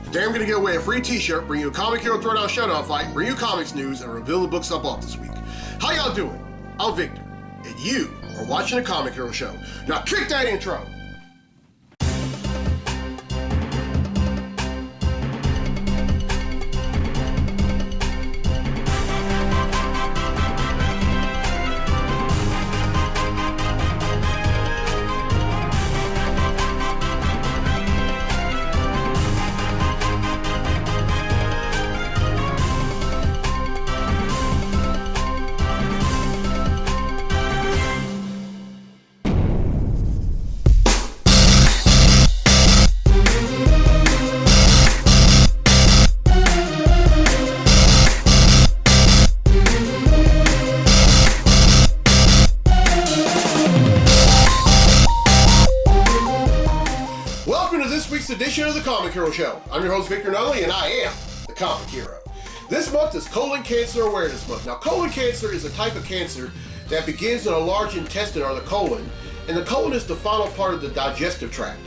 Today I'm going to give away a free t-shirt, bring you a Comic Hero Throwdown Showdown fight, bring you comics news, and reveal the books I bought this week. How y'all doing? I'm Victor, and you are watching the Comic Hero Show. Now kick that intro! Edition of the Comic Hero Show. I'm your host Victor Nunley, and I am the Comic Hero. This month is Colon Cancer Awareness Month. Now, colon cancer is a type of cancer that begins in a large intestine, or the colon, and the colon is the final part of the digestive tract.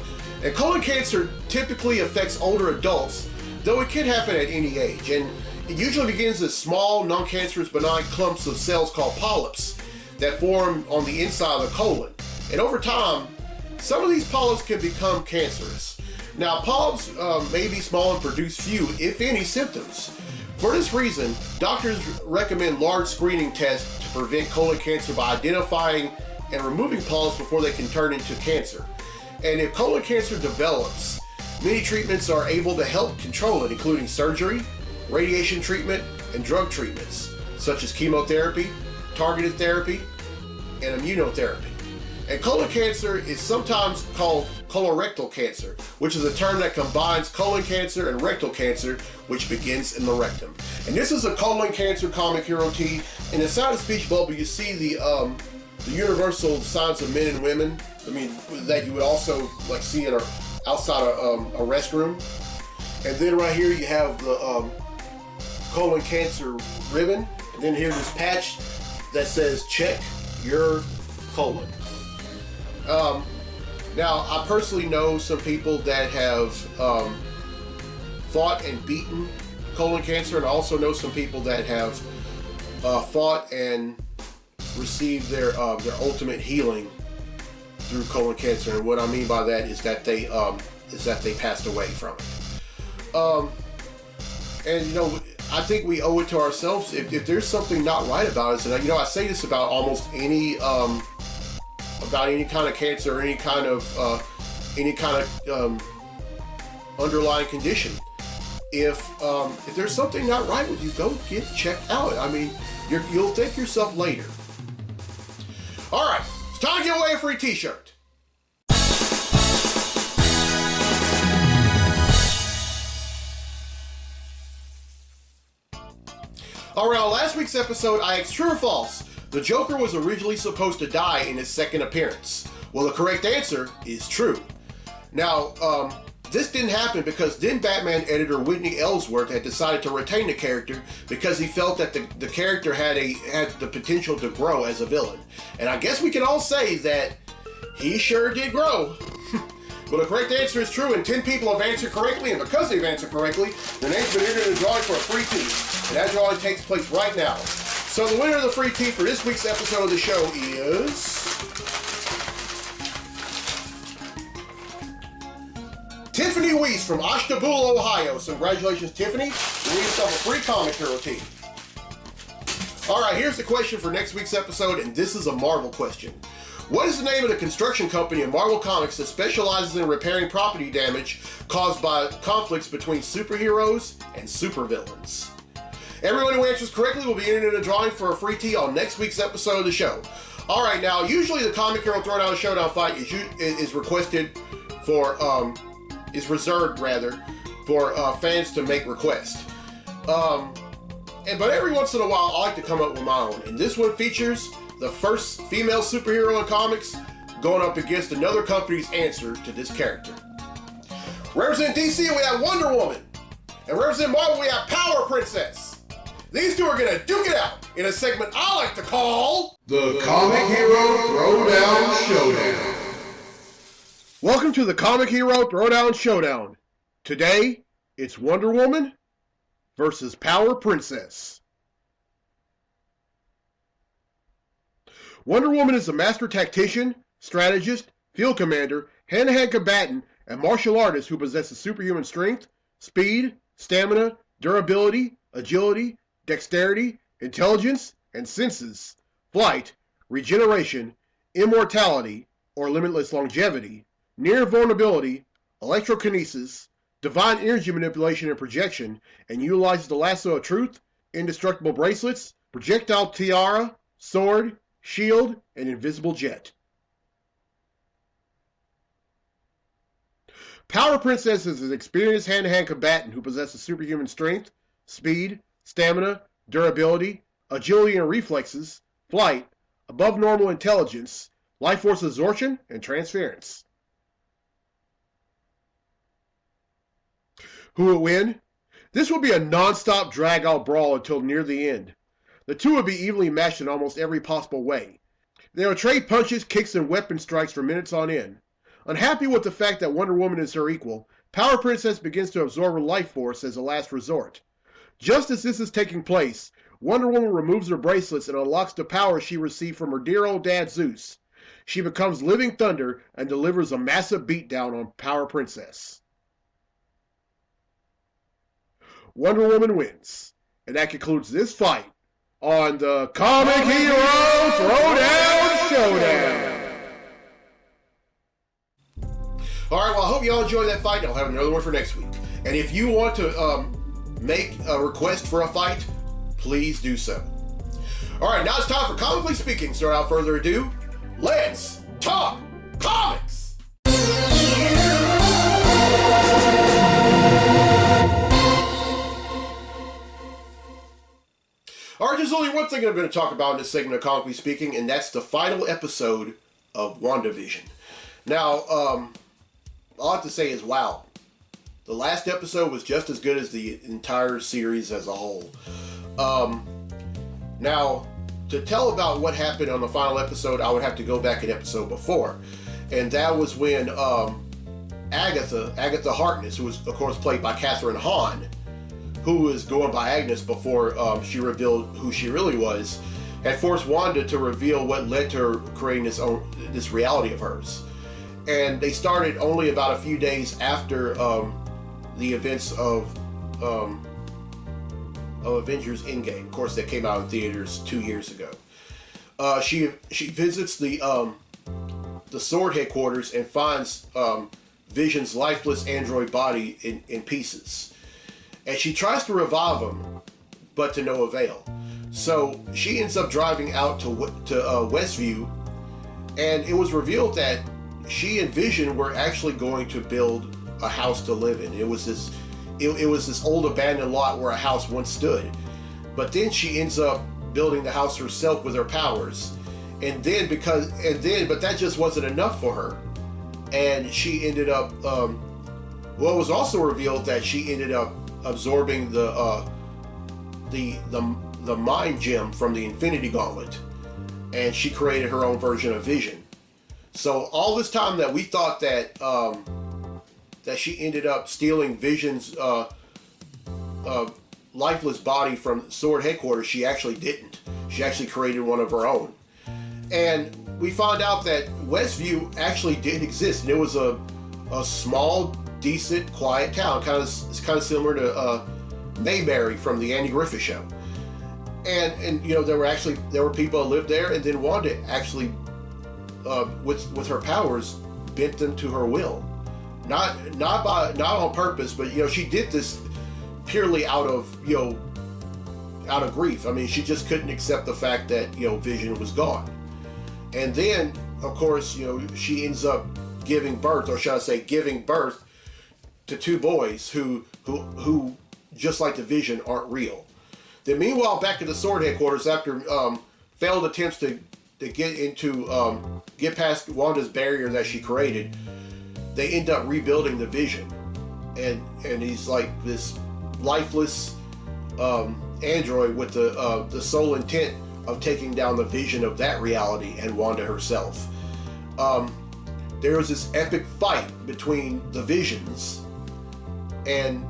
And colon cancer typically affects older adults, though it can happen at any age. And it usually begins as small, non-cancerous, benign clumps of cells called polyps that form on the inside of the colon. And over time, some of these polyps can become cancerous. Now, polyps may be small and produce few, if any, symptoms. For this reason, doctors recommend large screening tests to prevent colon cancer by identifying and removing polyps before they can turn into cancer. And if colon cancer develops, many treatments are able to help control it, including surgery, radiation treatment, and drug treatments, such as chemotherapy, targeted therapy, and immunotherapy. And colon cancer is sometimes called colorectal cancer, which is a term that combines colon cancer and rectal cancer, which begins in the rectum. And this is a colon cancer comic hero tee. In the side of the speech bubble, you see the universal signs of men and women. I mean, that you would also like see in outside a restroom. And then right here you have the colon cancer ribbon. And then here's this patch that says "Check your colon." Now, I personally know some people that have fought and beaten colon cancer, and I also know some people that have fought and received their ultimate healing through colon cancer. And what I mean by that is that they passed away from it. And you know, I think we owe it to ourselves if there's something not right about us. And you know, I say this about almost any kind of cancer or any kind of underlying condition. If there's something not right with you, go get checked out. I mean, you'll thank yourself later. All right, it's time to give away a free t-shirt. All right, on last week's episode, I asked true or false, the Joker was originally supposed to die in his second appearance. Well, the correct answer is true. Now, this didn't happen because then Batman editor Whitney Ellsworth had decided to retain the character because he felt that the character had the potential to grow as a villain. And I guess we can all say that he sure did grow. Well, the correct answer is true, and 10 people have answered correctly, and because they've answered correctly, their name's been entered in the drawing for a free tee. And that drawing takes place right now. So the winner of the free tee for this week's episode of the show is Tiffany Weiss from Ashtabula, Ohio. So congratulations, Tiffany. You win yourself a free Comic Hero tee. All right, here's the question for next week's episode, and this is a Marvel question. What is the name of the construction company in Marvel Comics that specializes in repairing property damage caused by conflicts between superheroes and supervillains? Everyone who answers correctly will be entered in a drawing for a free tee on next week's episode of the show. All right, now usually the Comic Hero Throwdown Showdown fight is requested for is reserved rather for fans to make requests. But every once in a while I like to come up with my own, and this one features the first female superhero in comics going up against another company's answer to this character. Representing DC, we have Wonder Woman, and representing Marvel, we have Power Princess. These two are going to duke it out in a segment I like to call the Comic Hero Throwdown Showdown. Welcome to the Comic Hero Throwdown Showdown. Today It's Wonder Woman versus Power Princess. Wonder Woman is a master tactician, strategist, field commander, hand-to-hand combatant, and martial artist who possesses superhuman strength, speed, stamina, durability, agility, dexterity, intelligence, and senses, flight, regeneration, immortality, or limitless longevity, near vulnerability, electrokinesis, divine energy manipulation and projection, and utilizes the lasso of truth, indestructible bracelets, projectile tiara, sword, shield, and invisible jet. Power Princess is an experienced hand-to-hand combatant who possesses superhuman strength, speed, stamina, durability, agility and reflexes, flight, above normal intelligence, life force absorption, and transference. Who will win? This will be a non-stop drag-out brawl until near the end. The two will be evenly matched in almost every possible way. They will trade punches, kicks, and weapon strikes for minutes on end. Unhappy with the fact that Wonder Woman is her equal, Power Princess begins to absorb her life force as a last resort. Just as this is taking place, Wonder Woman removes her bracelets and unlocks the power she received from her dear old dad Zeus. She becomes living thunder and delivers a massive beatdown on Power Princess. Wonder Woman wins. And that concludes this fight on the Comic Hero Throwdown Showdown. Alright, well, I hope y'all enjoyed that fight. I'll have another one for next week. And if you want to make a request for a fight, please do so. Alright, now it's time for Comically Speaking. So without further ado, let's talk comics! Alright, there's only one thing I'm going to talk about in this segment of Comically Speaking, and that's the final episode of WandaVision. Now, all I have to say is, wow. The last episode was just as good as the entire series as a whole. Now, to tell about what happened on the final episode, I would have to go back an episode before. And that was when Agatha Harkness, who was, of course, played by Catherine Hahn, who was going by Agnes before she revealed who she really was, had forced Wanda to reveal what led to her creating this reality of hers. And they started only about a few days after the events of Avengers Endgame. Of course, that came out in theaters 2 years ago. She visits the Sword headquarters and finds Vision's lifeless android body in pieces. And she tries to revive him, but to no avail. So she ends up driving out to Westview, and it was revealed that she and Vision were actually going to build a house to live in. It was this old abandoned lot where a house once stood. But then she ends up building the house herself with her powers. But that just wasn't enough for her. And she ended up, it was also revealed that she ended up absorbing the mind gem from the Infinity Gauntlet. And she created her own version of Vision. So all this time that we thought that that she ended up stealing Vision's lifeless body from Sword headquarters, she actually didn't. She actually created one of her own. And we found out that Westview actually did exist, and it was a small, decent, quiet town, kind of similar to Mayberry from the Andy Griffith Show. And you know, there were people that lived there, and then Wanda actually, with her powers, bent them to her will. Not on purpose, but you know, she did this purely out of grief. I mean, she just couldn't accept the fact that, you know, Vision was gone. And then, of course, you know, she ends up giving birth to two boys who just like the Vision aren't real. Then meanwhile, back at the Sword headquarters, after failed attempts to get past Wanda's barrier that she created, they end up rebuilding the Vision, and he's like this lifeless android with the sole intent of taking down the Vision of that reality and Wanda herself. There was this epic fight between the Visions, and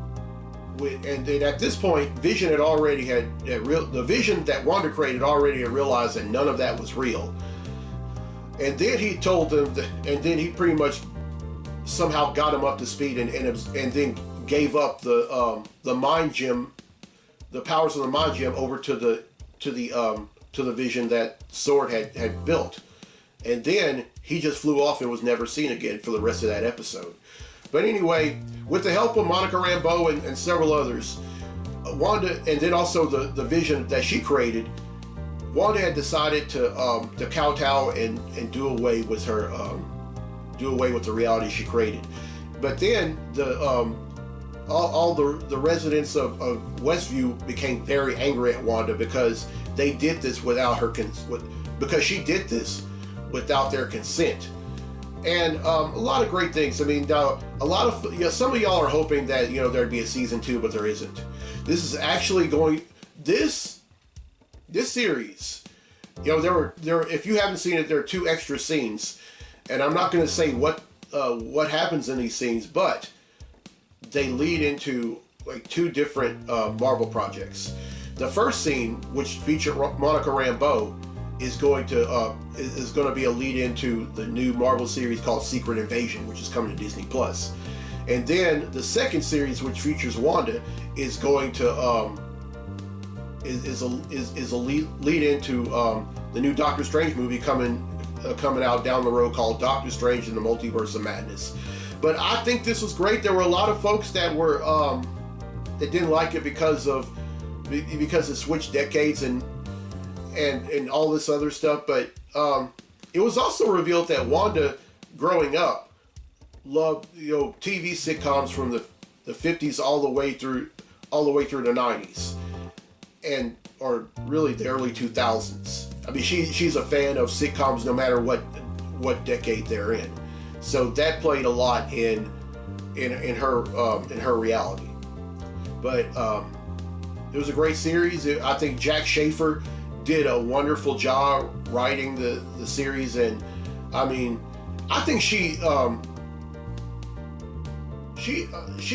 and then at this point, Vision had already the Vision that Wanda created already had realized that none of that was real. And then he told them, and then he pretty much somehow got him up to speed, and then gave up the mind gem, the powers of the mind gem, over to the Vision that Sword had built. And then he just flew off and was never seen again for the rest of that episode. But anyway, with the help of Monica Rambeau and several others, Wanda, and then also the Vision that she created, Wanda had decided to kowtow and do away with the reality she created. But then all the residents of Westview became very angry at Wanda because they did this without her because she did this without their consent. And a lot of great things. I mean, some of y'all are hoping that there'd be a season 2, but there isn't. This is actually going. This series, there if you haven't seen it, there are 2 extra scenes, and I'm not going to say what happens in these scenes, but they lead into like 2 different Marvel projects. The first scene, which featured Monica Rambeau, is going to be a lead into the new Marvel series called Secret Invasion, which is coming to Disney Plus. And then the second series, which features Wanda, is going to is a lead into the new Doctor Strange movie coming out down the road called Doctor Strange in the Multiverse of Madness. But I think this was great. There were a lot of folks that were that didn't like it because it switched decades and all this other stuff. But it was also revealed that Wanda, growing up, loved TV sitcoms from the 50s all the way through the 90s, or really the early 2000s. I mean, she's a fan of sitcoms no matter what decade they're in. So that played a lot in her reality. But it was a great series. I think Jack Schaefer did a wonderful job writing the series, and I mean, I think she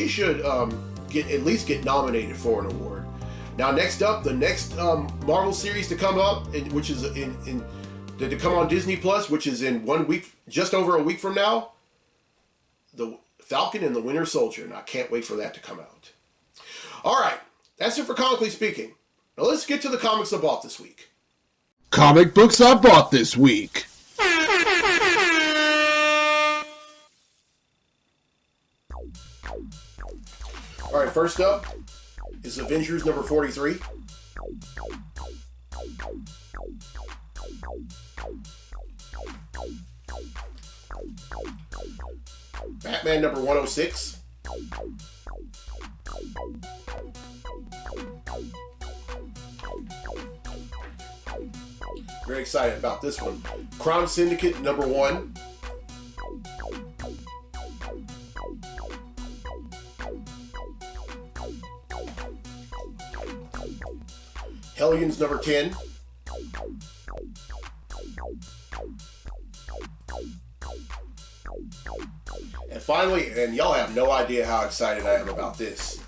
should at least get nominated for an award. Now, next up, the next Marvel series to come up, which is to come on Disney Plus, which is in 1 week, just over a week from now, The Falcon and the Winter Soldier, and I can't wait for that to come out. All right, that's it for Comically Speaking. Now let's get to the comics I bought this week. Comic books I bought this week. All right, first up is Avengers number 43. Batman number 106. Very excited about this one. Crime Syndicate number 1. Hellions number 10. And finally, and y'all have no idea how excited I am about this,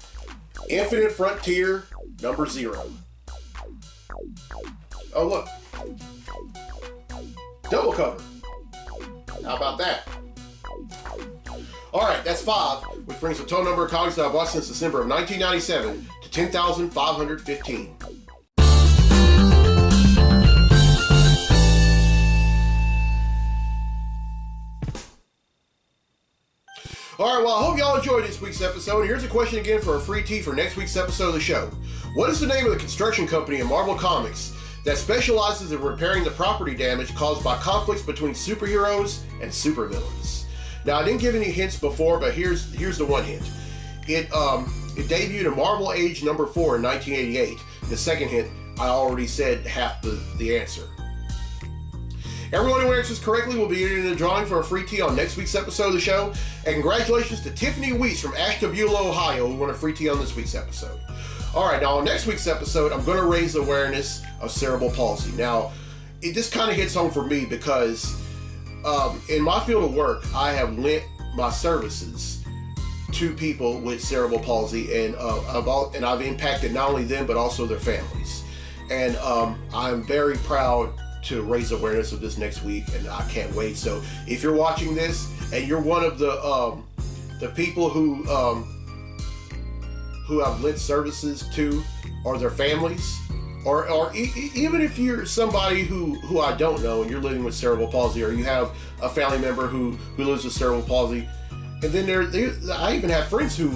Infinite Frontier number 0. Oh look, double cover. How about that? Alright, that's 5, which brings the total number of comics that I've watched since December of 1997 to 10,515. Alright, well, I hope y'all enjoyed this week's episode. Here's a question again for a free tee for next week's episode of the show. What is the name of the construction company in Marvel Comics that specializes in repairing the property damage caused by conflicts between superheroes and supervillains? Now, I didn't give any hints before, but here's the one hint. It debuted in Marvel Age number 4 in 1988. The second hint, I already said half the answer. Everyone who answers correctly will be entered in the drawing for a free tee on next week's episode of the show. And congratulations to Tiffany Weiss from Ashtabula, Ohio, who won a free tee on this week's episode. Alright, now on next week's episode, I'm going to raise awareness of cerebral palsy. Now, this kind of hits home for me because in my field of work, I have lent my services to people with cerebral palsy, and I've impacted not only them but also their families. And I'm very proud to raise awareness of this next week, and I can't wait. So if you're watching this and you're one of the people who I've lent services to, or their families, or even if you're somebody who I don't know and you're living with cerebral palsy, or you have a family member who lives with cerebral palsy, and then I even have friends who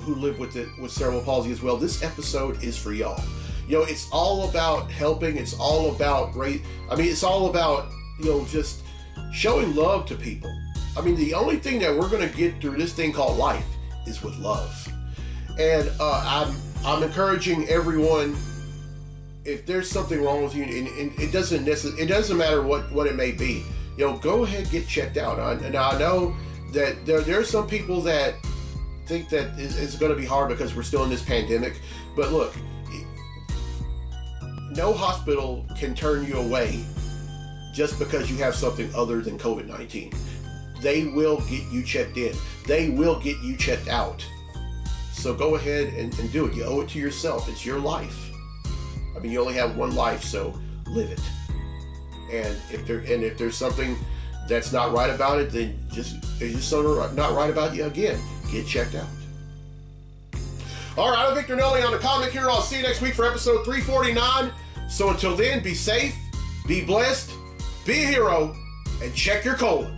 live with cerebral palsy as well. This episode is for y'all. You know, it's all about helping. It's all about it's all about, just showing love to people. I mean, the only thing that we're going to get through this thing called life is with love. And I'm encouraging everyone, if there's something wrong with you, and it doesn't matter what it may be, go ahead and get checked out. And I know that there's some people that think that it's going to be hard because we're still in this pandemic. But look, no hospital can turn you away just because you have something other than COVID-19. They will get you checked in. They will get you checked out. So go ahead and do it. You owe it to yourself. It's your life. I mean, you only have one life, so live it. And if there's something that's not right about it, then it's just not right about you again. Get checked out. All right, I'm Victor Nelly on the Comic Hero. I'll see you next week for episode 349. So until then, be safe, be blessed, be a hero, and check your colon.